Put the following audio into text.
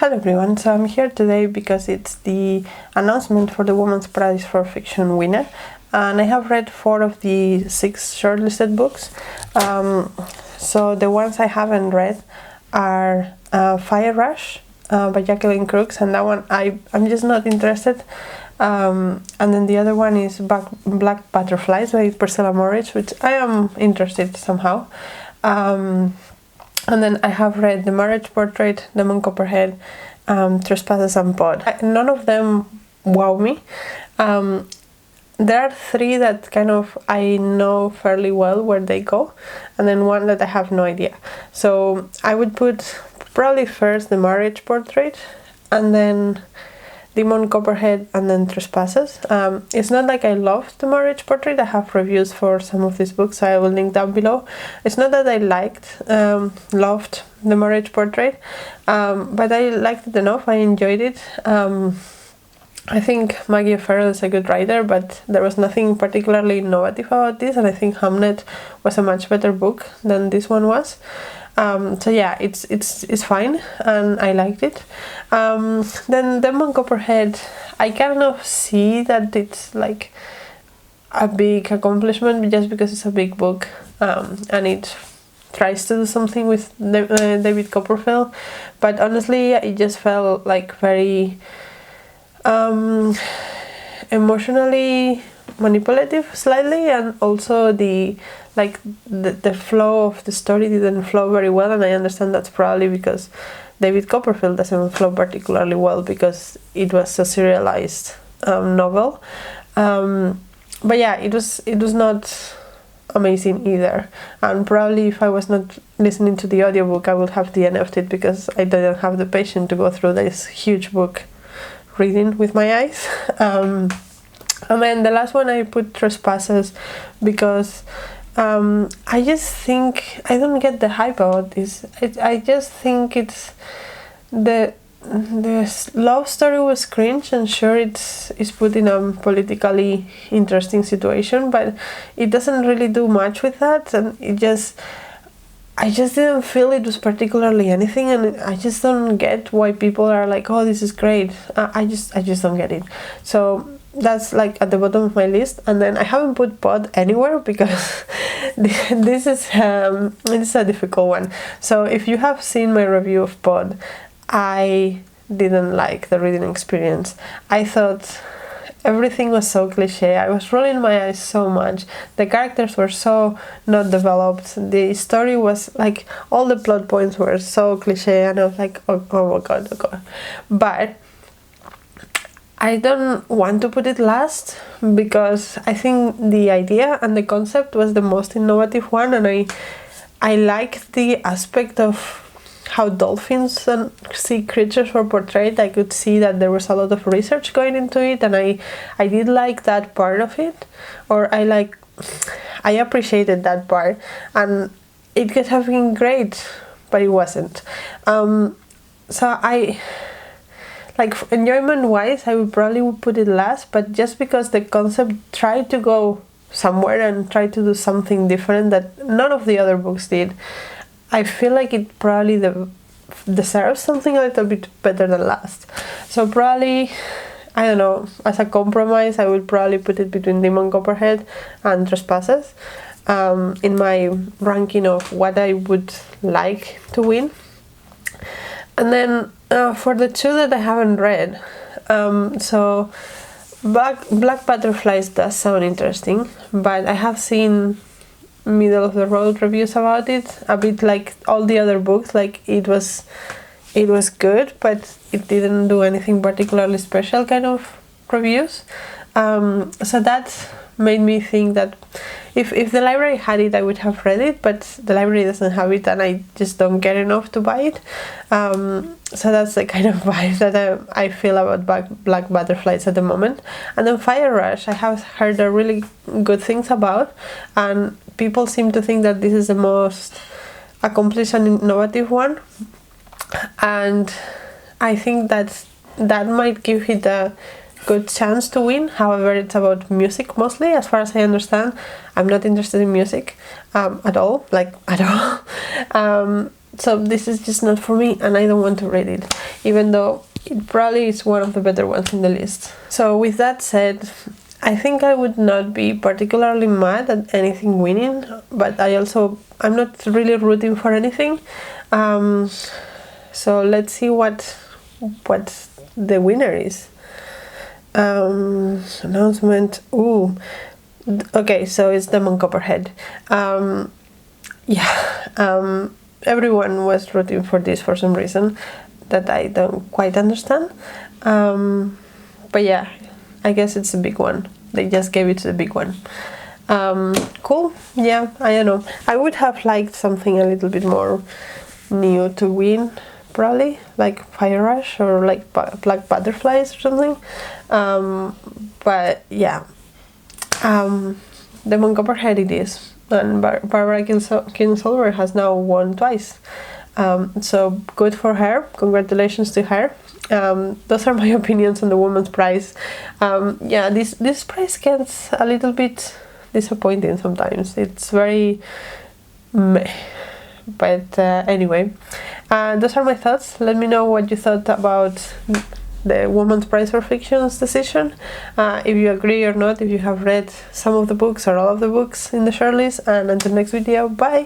Hello everyone, so I'm here today because it's the announcement for the Women's Prize for Fiction winner, and I have read 4 of the 6 shortlisted books. So the ones I haven't read are Fire Rush by Jacqueline Crooks, and that one I'm just not interested. And then the other one is Black Butterflies by Priscilla, which I am interested somehow. And then I have read The Marriage Portrait, Demon Copperhead, Trespasses and Pod. None of them wow me. There are 3 that kind of I know fairly well where they go, and then 1 that I have no idea. So I would put probably first The Marriage Portrait, and then Demon Copperhead, and then Trespasses. It's not like I loved The Marriage Portrait. I have reviews for some of these books, so I will link down below. It's not that I loved The Marriage Portrait, but I liked it enough. I enjoyed it. I think Maggie O'Farrell is a good writer, but there was nothing particularly innovative about this, and I think Hamnet was a much better book than this one was. So yeah, it's fine, and I liked it. Then Demon Copperhead, I kind of see that it's like a big accomplishment just because it's a big book, and it tries to do something with David Copperfield, but honestly it just felt like very emotionally manipulative slightly, and also the flow of the story didn't flow very well, and I understand that's probably because David Copperfield doesn't flow particularly well because it was a serialized novel. But yeah, it was not amazing either, and probably if I was not listening to the audiobook I would have DNF'd it because I didn't have the patience to go through this huge book reading with my eyes. And then the last one I put Trespasses because I just think I don't get the hype about this. I just think it's the love story was cringe, and sure it's put in a politically interesting situation, but it doesn't really do much with that, and I just didn't feel it was particularly anything, and I just don't get why people are like, oh, this is great. I just don't get it. So that's like at the bottom of my list, and then I haven't put Pod anywhere because this is a difficult one. So if you have seen my review of Pod, I didn't like the reading experience. I thought everything was so cliche. I was rolling my eyes so much. The characters were so not developed. The story was like, all the plot points were so cliche, and I was like, oh my god. But I don't want to put it last because I think the idea and the concept was the most innovative one, and I liked the aspect of how dolphins and sea creatures were portrayed. I could see that there was a lot of research going into it, and I did like that part of it, or I appreciated that part, and it could have been great, but it wasn't. So enjoyment wise I would probably put it last, but just because the concept tried to go somewhere and tried to do something different that none of the other books did, I feel like it probably deserves something a little bit better than last. So probably, I don't know, as a compromise I would probably put it between Demon Copperhead and Trespasses in my ranking of what I would like to win. And then for the 2 that I haven't read, so Black Butterflies does sound interesting, but I have seen middle of the road reviews about it, a bit like all the other books. Like it was good, but it didn't do anything particularly special kind of reviews. So that made me think that if the library had it I would have read it, but the library doesn't have it, and I just don't care enough to buy it. So that's the kind of vibe that I feel about Black Butterflies at the moment. And then Fire Rush I have heard really good things about, and people seem to think that this is the most accomplished and innovative one, and I think that might give it a good chance to win. However, it's about music mostly, as far as I understand. I'm not interested in music at all. So this is just not for me, and I don't want to read it, even though it probably is one of the better ones in the list. So with that said, I think I would not be particularly mad at anything winning, but I'm not really rooting for anything. So let's see what the winner is. Announcement. Ooh. Okay, so it's Demon Copperhead. Everyone was rooting for this for some reason that I don't quite understand. But yeah, I guess it's a big one. They just gave it to the big one. Cool. Yeah, I don't know. I would have liked something a little bit more new to win, probably, like Fire Rush or like Black Butterflies or something. But yeah, Demon Copperhead it is. And Barbara Kingsolver has now won twice. So good for her. Congratulations to her. Those are my opinions on the Women's Prize. Yeah, this prize gets a little bit disappointing sometimes. It's very meh. But anyway, those are my thoughts. Let me know what you thought about the Women's Prize for Fiction's decision. If you agree or not, if you have read some of the books or all of the books in the shortlist. And until next video, bye!